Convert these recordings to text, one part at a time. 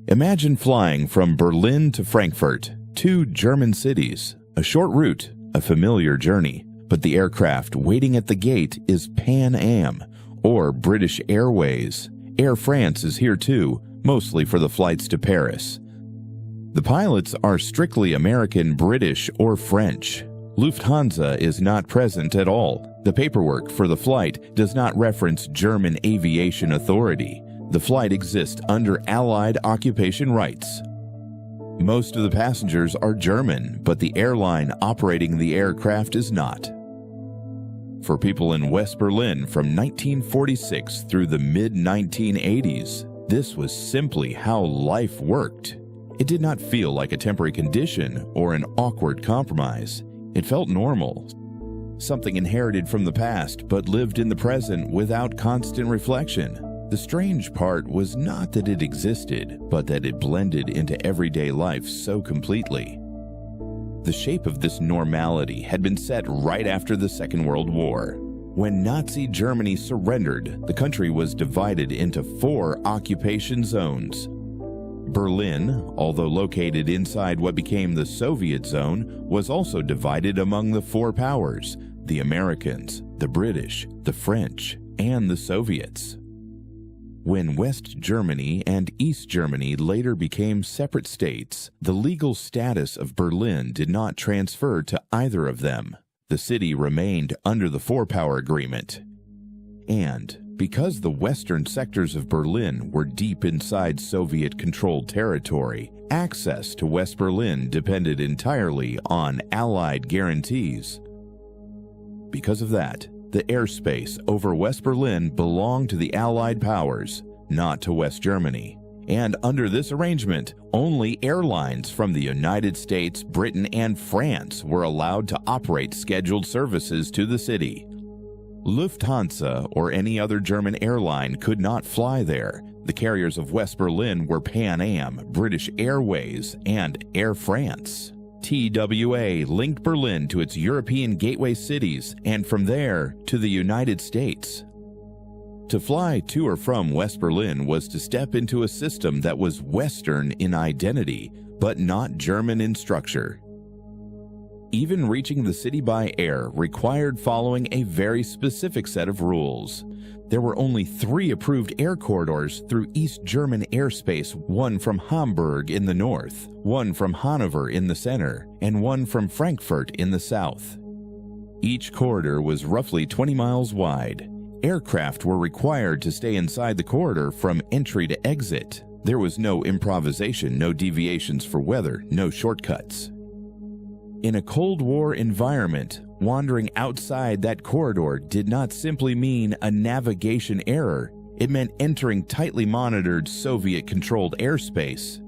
Imagine flying from Berlin to Frankfurt, two German cities, a short route, a familiar journey, but the aircraft waiting at the gate is Pan Am, or British Airways. Air France is here too, mostly for the flights to Paris. The pilots are strictly American, British, or French. Lufthansa is not present at all. The paperwork for the flight does not reference German Aviation Authority. The flight exists under Allied occupation rights. Most of the passengers are German, but the airline operating the aircraft is not. For people in West Berlin from 1946 through the mid-1980s, this was simply how life worked. It did not feel like a temporary condition or an awkward compromise. It felt normal, something inherited from the past but lived in the present without constant reflection. The strange part was not that it existed, but that it blended into everyday life so completely. The shape of this normality had been set right after the Second World War. When Nazi Germany surrendered, the country was divided into 4 occupation zones. Berlin, although located inside what became the Soviet zone, was also divided among the 4 powers: the Americans, the British, the French, and the Soviets. When West Germany and East Germany later became separate states, the legal status of Berlin did not transfer to either of them. The city remained under the 4-power agreement. And because the western sectors of Berlin were deep inside Soviet-controlled territory, access to West Berlin depended entirely on Allied guarantees. Because of that, the airspace over West Berlin belonged to the Allied powers, not to West Germany. And under this arrangement, only airlines from the United States, Britain, and France were allowed to operate scheduled services to the city. Lufthansa or any other German airline could not fly there. The carriers of West Berlin were Pan Am, British Airways, and Air France. TWA linked Berlin to its European gateway cities and from there to the United States. To fly to or from West Berlin was to step into a system that was Western in identity, but not German in structure. Even reaching the city by air required following a very specific set of rules. There were only 3 approved air corridors through East German airspace, one from Hamburg in the north, one from Hanover in the center, and one from Frankfurt in the south. Each corridor was roughly 20 miles wide. Aircraft were required to stay inside the corridor from entry to exit. There was no improvisation, no deviations for weather, no shortcuts. In a Cold War environment, wandering outside that corridor did not simply mean a navigation error. It meant entering tightly monitored Soviet-controlled airspace.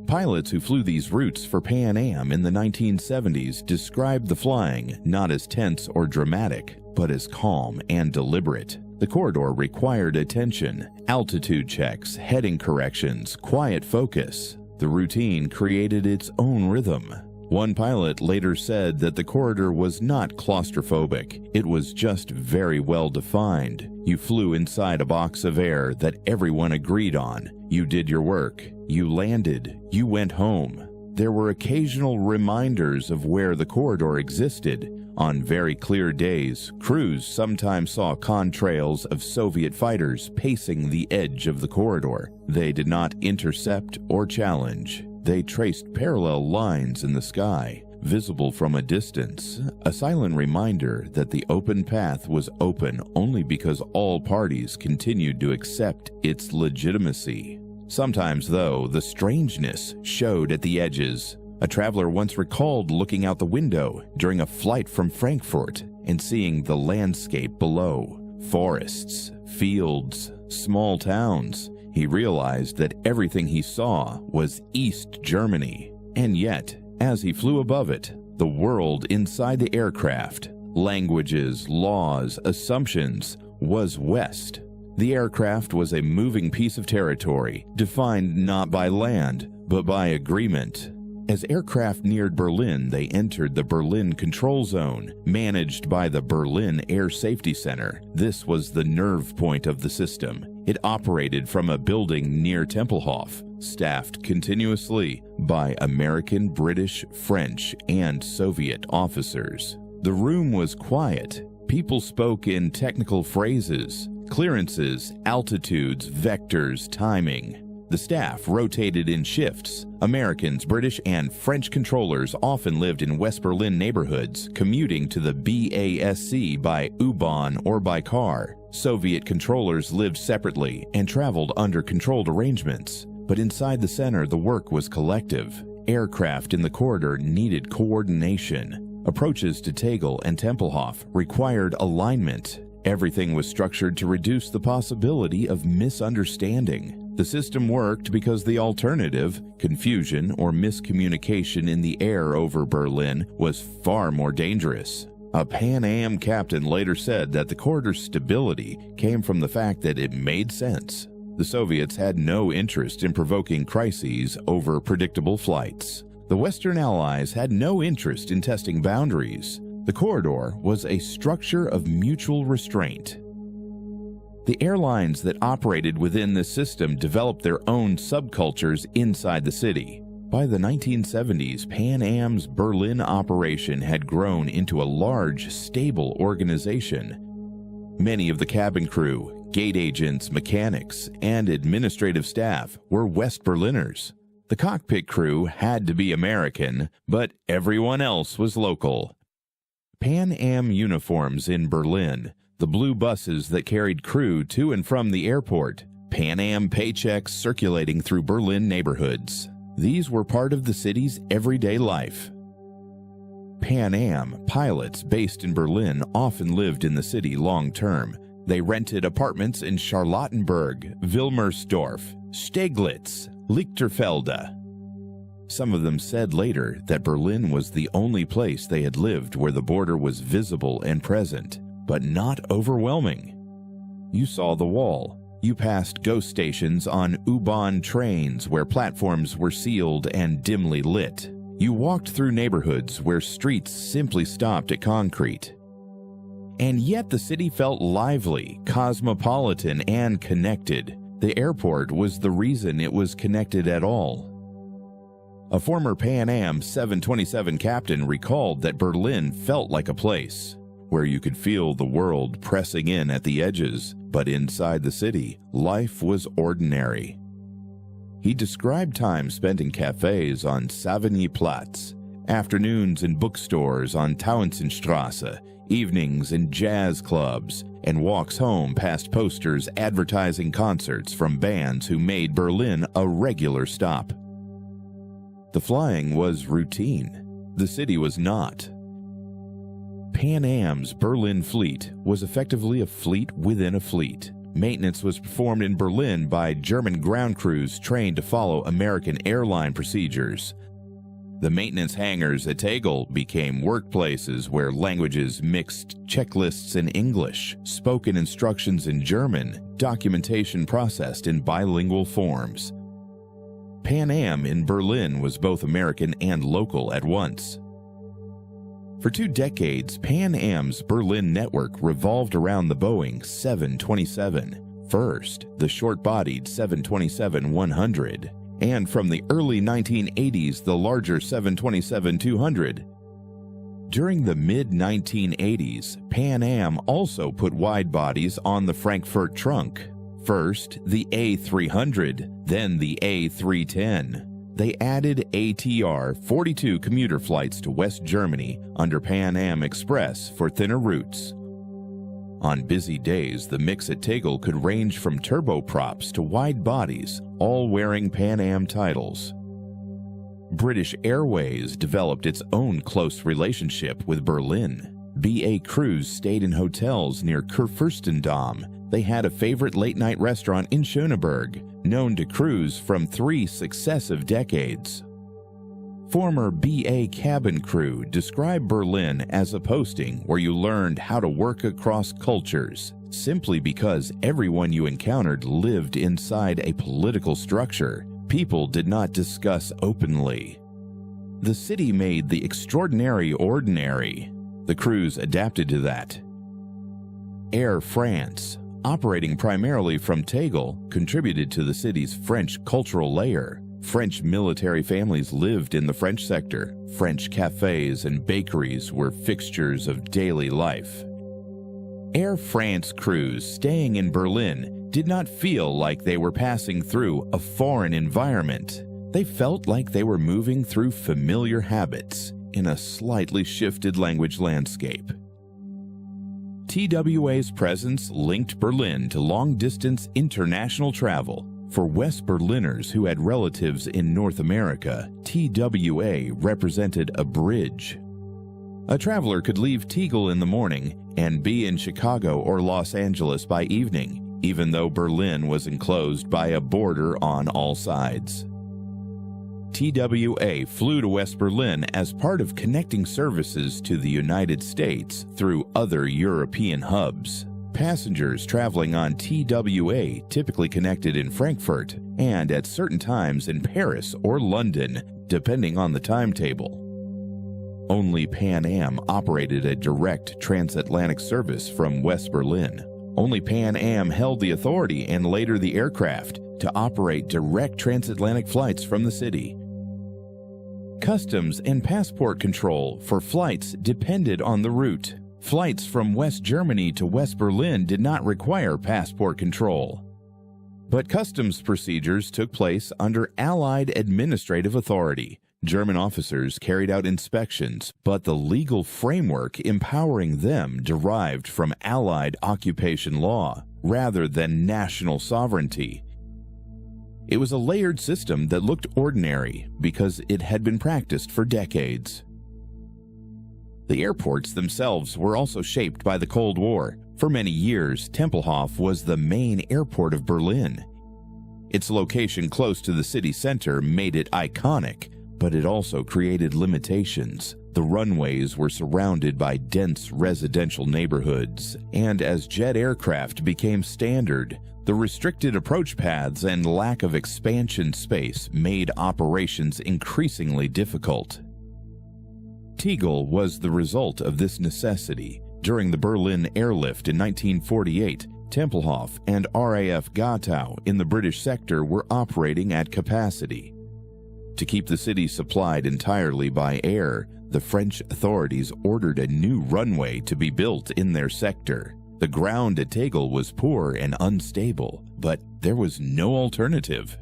Pilots who flew these routes for Pan Am in the 1970s described the flying not as tense or dramatic, but as calm and deliberate. The corridor required attention, altitude checks, heading corrections, quiet focus. The routine created its own rhythm. One pilot later said that the corridor was not claustrophobic. It was just very well defined. You flew inside a box of air that everyone agreed on. You did your work. You landed. You went home. There were occasional reminders of where the corridor existed. On very clear days, crews sometimes saw contrails of Soviet fighters pacing the edge of the corridor. They did not intercept or challenge. They traced parallel lines in the sky, visible from a distance, a silent reminder that the open path was open only because all parties continued to accept its legitimacy. Sometimes, though, the strangeness showed at the edges. A traveler once recalled looking out the window during a flight from Frankfurt and seeing the landscape below, forests, fields, small towns. He realized that everything he saw was East Germany. And yet, as he flew above it, the world inside the aircraft, languages, laws, assumptions, was West. The aircraft was a moving piece of territory, defined not by land, but by agreement. As aircraft neared Berlin, they entered the Berlin Control Zone, managed by the Berlin Air Safety Center. This was the nerve point of the system. It operated from a building near Tempelhof, staffed continuously by American, British, French, and Soviet officers. The room was quiet. People spoke in technical phrases, clearances, altitudes, vectors, timing. The staff rotated in shifts. Americans, British, and French controllers often lived in West Berlin neighborhoods, commuting to the BASC by U-Bahn or by car. Soviet controllers lived separately and traveled under controlled arrangements. But inside the center, the work was collective. Aircraft in the corridor needed coordination. Approaches to Tegel and Tempelhof required alignment. Everything was structured to reduce the possibility of misunderstanding. The system worked because the alternative, confusion or miscommunication in the air over Berlin, was far more dangerous. A Pan Am captain later said that the corridor's stability came from the fact that it made sense. The Soviets had no interest in provoking crises over predictable flights. The Western Allies had no interest in testing boundaries. The corridor was a structure of mutual restraint. The airlines that operated within this system developed their own subcultures inside the city. By the 1970s, Pan Am's Berlin operation had grown into a large, stable organization. Many of the cabin crew, gate agents, mechanics, and administrative staff were West Berliners. The cockpit crew had to be American, but everyone else was local. Pan Am uniforms in Berlin, the blue buses that carried crew to and from the airport, Pan Am paychecks circulating through Berlin neighborhoods. These were part of the city's everyday life. Pan Am pilots based in Berlin often lived in the city long-term. They rented apartments in Charlottenburg, Wilmersdorf, Steglitz, Lichterfelde. Some of them said later that Berlin was the only place they had lived where the border was visible and present, but not overwhelming. You saw the wall. You passed ghost stations on U-Bahn trains where platforms were sealed and dimly lit. You walked through neighborhoods where streets simply stopped at concrete. And yet the city felt lively, cosmopolitan, and connected. The airport was the reason it was connected at all. A former Pan Am 727 captain recalled that Berlin felt like a place where you could feel the world pressing in at the edges, but inside the city, life was ordinary. He described time spent in cafes on Savigny-Platz, afternoons in bookstores on Tauentzenstrasse, evenings in jazz clubs, and walks home past posters advertising concerts from bands who made Berlin a regular stop. The flying was routine. The city was not. Pan Am's Berlin fleet was effectively a fleet within a fleet. Maintenance was performed in Berlin by German ground crews trained to follow American airline procedures. The maintenance hangars at Tegel became workplaces where languages mixed checklists in English, spoken instructions in German, documentation processed in bilingual forms. Pan Am in Berlin was both American and local at once. For 2 decades, Pan Am's Berlin network revolved around the Boeing 727, first the short-bodied 727-100, and from the early 1980s the larger 727-200. During the mid-1980s, Pan Am also put wide bodies on the Frankfurt trunk. First the A300, then the A310. They added ATR 42 commuter flights to West Germany under Pan Am Express for thinner routes. On busy days, the mix at Tegel could range from turboprops to wide bodies, all wearing Pan Am titles. British Airways developed its own close relationship with Berlin. BA crews stayed in hotels near Kurfürstendamm. They had a favorite late-night restaurant in Schöneberg, known to crews from 3 successive decades. Former BA cabin crew described Berlin as a posting where you learned how to work across cultures, simply because everyone you encountered lived inside a political structure people did not discuss openly. The city made the extraordinary ordinary. The crews adapted to that. Air France, operating primarily from Tegel, contributed to the city's French cultural layer. French military families lived in the French sector. French cafes and bakeries were fixtures of daily life. Air France crews staying in Berlin did not feel like they were passing through a foreign environment. They felt like they were moving through familiar habits in a slightly shifted language landscape. TWA's presence linked Berlin to long-distance international travel. For West Berliners who had relatives in North America, TWA represented a bridge. A traveler could leave Tegel in the morning and be in Chicago or Los Angeles by evening, even though Berlin was enclosed by a border on all sides. TWA flew to West Berlin as part of connecting services to the United States through other European hubs. Passengers traveling on TWA typically connected in Frankfurt and at certain times in Paris or London, depending on the timetable. Only Pan Am operated a direct transatlantic service from West Berlin. Only Pan Am held the authority and later the aircraft to operate direct transatlantic flights from the city. Customs and passport control for flights depended on the route. Flights from West Germany to West Berlin did not require passport control. But customs procedures took place under Allied administrative authority. German officers carried out inspections, but the legal framework empowering them derived from Allied occupation law rather than national sovereignty. It was a layered system that looked ordinary because it had been practiced for decades. The airports themselves were also shaped by the Cold War. For many years, Tempelhof was the main airport of Berlin. Its location close to the city center made it iconic, but it also created limitations. The runways were surrounded by dense residential neighborhoods, and as jet aircraft became standard, the restricted approach paths and lack of expansion space made operations increasingly difficult. Tegel was the result of this necessity. During the Berlin airlift in 1948, Tempelhof and RAF Gatow in the British sector were operating at capacity. To keep the city supplied entirely by air, the French authorities ordered a new runway to be built in their sector. The ground at Tegel was poor and unstable, but there was no alternative.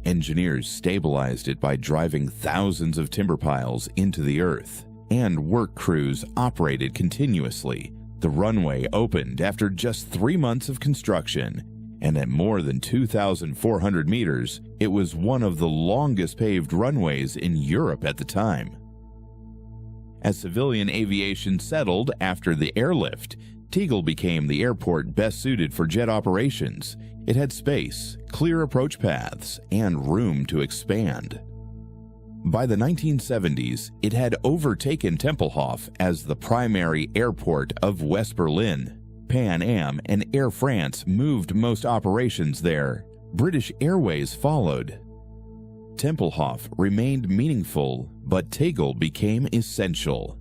Engineers stabilized it by driving thousands of timber piles into the earth, and work crews operated continuously. The runway opened after just 3 months of construction, and at more than 2,400 meters, it was one of the longest paved runways in Europe at the time. As civilian aviation settled after the airlift, Tegel became the airport best suited for jet operations. It had space, clear approach paths, and room to expand. By the 1970s, it had overtaken Tempelhof as the primary airport of West Berlin. Pan Am and Air France moved most operations there. British Airways followed. Tempelhof remained meaningful, but Tegel became essential.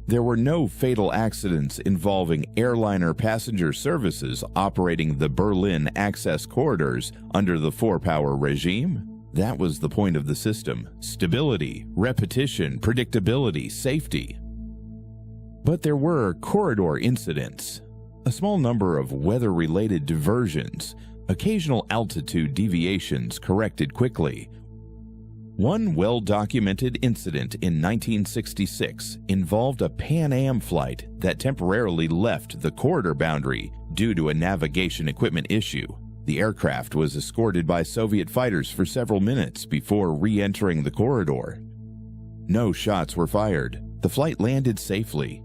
There were no fatal accidents involving airliner passenger services operating the Berlin access corridors under the four-power regime. That was the point of the system: stability, repetition, predictability, safety. But there were corridor incidents, a small number of weather-related diversions, occasional altitude deviations corrected quickly. One well-documented incident in 1966 involved a Pan Am flight that temporarily left the corridor boundary due to a navigation equipment issue. The aircraft was escorted by Soviet fighters for several minutes before re-entering the corridor. No shots were fired. The flight landed safely.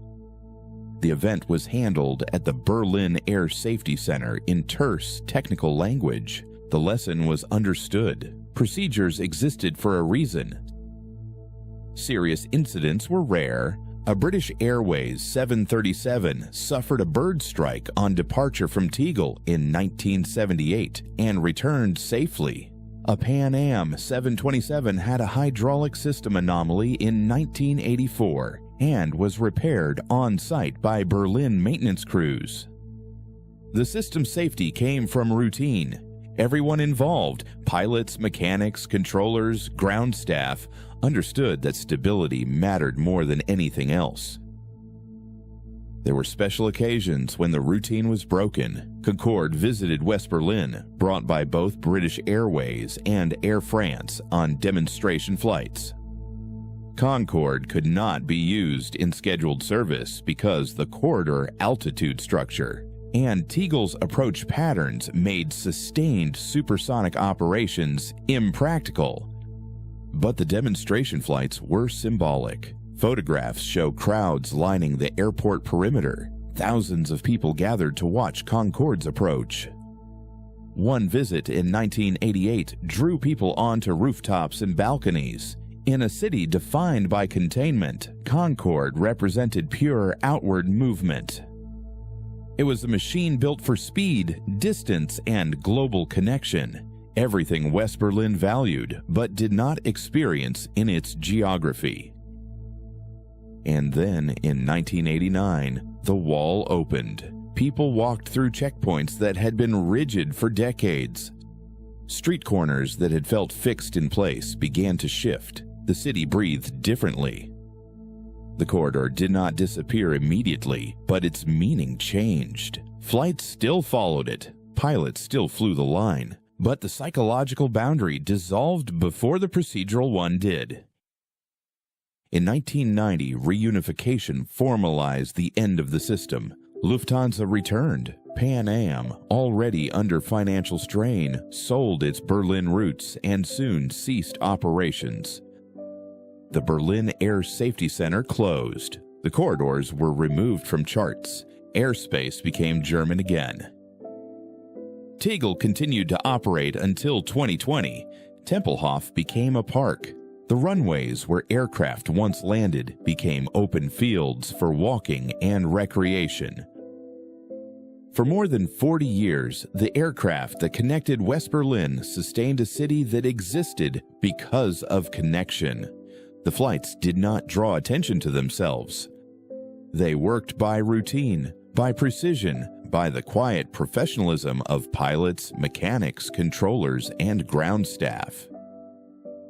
The event was handled at the Berlin Air Safety Center in terse, technical language. The lesson was understood. Procedures existed for a reason. Serious incidents were rare. A British Airways 737 suffered a bird strike on departure from Tegel in 1978 and returned safely. A Pan Am 727 had a hydraulic system anomaly in 1984 and was repaired on site by Berlin maintenance crews. The system's safety came from routine. Everyone involved, pilots, mechanics, controllers, ground staff, understood that stability mattered more than anything else. There were special occasions when the routine was broken. Concorde visited West Berlin, brought by both British Airways and Air France on demonstration flights. Concorde could not be used in scheduled service because the corridor altitude structure and Tegel's approach patterns made sustained supersonic operations impractical. But the demonstration flights were symbolic. Photographs show crowds lining the airport perimeter. Thousands of people gathered to watch Concorde's approach. One visit in 1988 drew people onto rooftops and balconies. In a city defined by containment, Concorde represented pure outward movement. It was a machine built for speed, distance, and global connection. Everything West Berlin valued, but did not experience in its geography. And then, in 1989, the wall opened. People walked through checkpoints that had been rigid for decades. Street corners that had felt fixed in place began to shift. The city breathed differently. The corridor did not disappear immediately, but its meaning changed. Flights still followed it. Pilots still flew the line. But the psychological boundary dissolved before the procedural one did. In 1990, reunification formalized the end of the system. Lufthansa returned. Pan Am, already under financial strain, sold its Berlin routes and soon ceased operations. The Berlin Air Safety Center closed. The corridors were removed from charts. Airspace became German again. Tegel continued to operate until 2020. Tempelhof became a park. The runways where aircraft once landed became open fields for walking and recreation. For more than 40 years, the aircraft that connected West Berlin sustained a city that existed because of connection. The flights did not draw attention to themselves. They worked by routine, by precision, by the quiet professionalism of pilots, mechanics, controllers, and ground staff.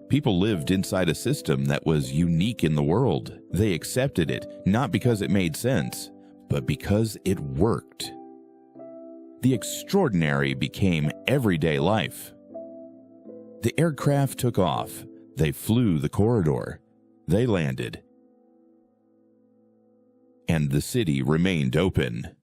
People lived inside a system that was unique in the world. They accepted it, not because it made sense, but because it worked. The extraordinary became everyday life. The aircraft took off. They flew the corridor. They landed. And the city remained open.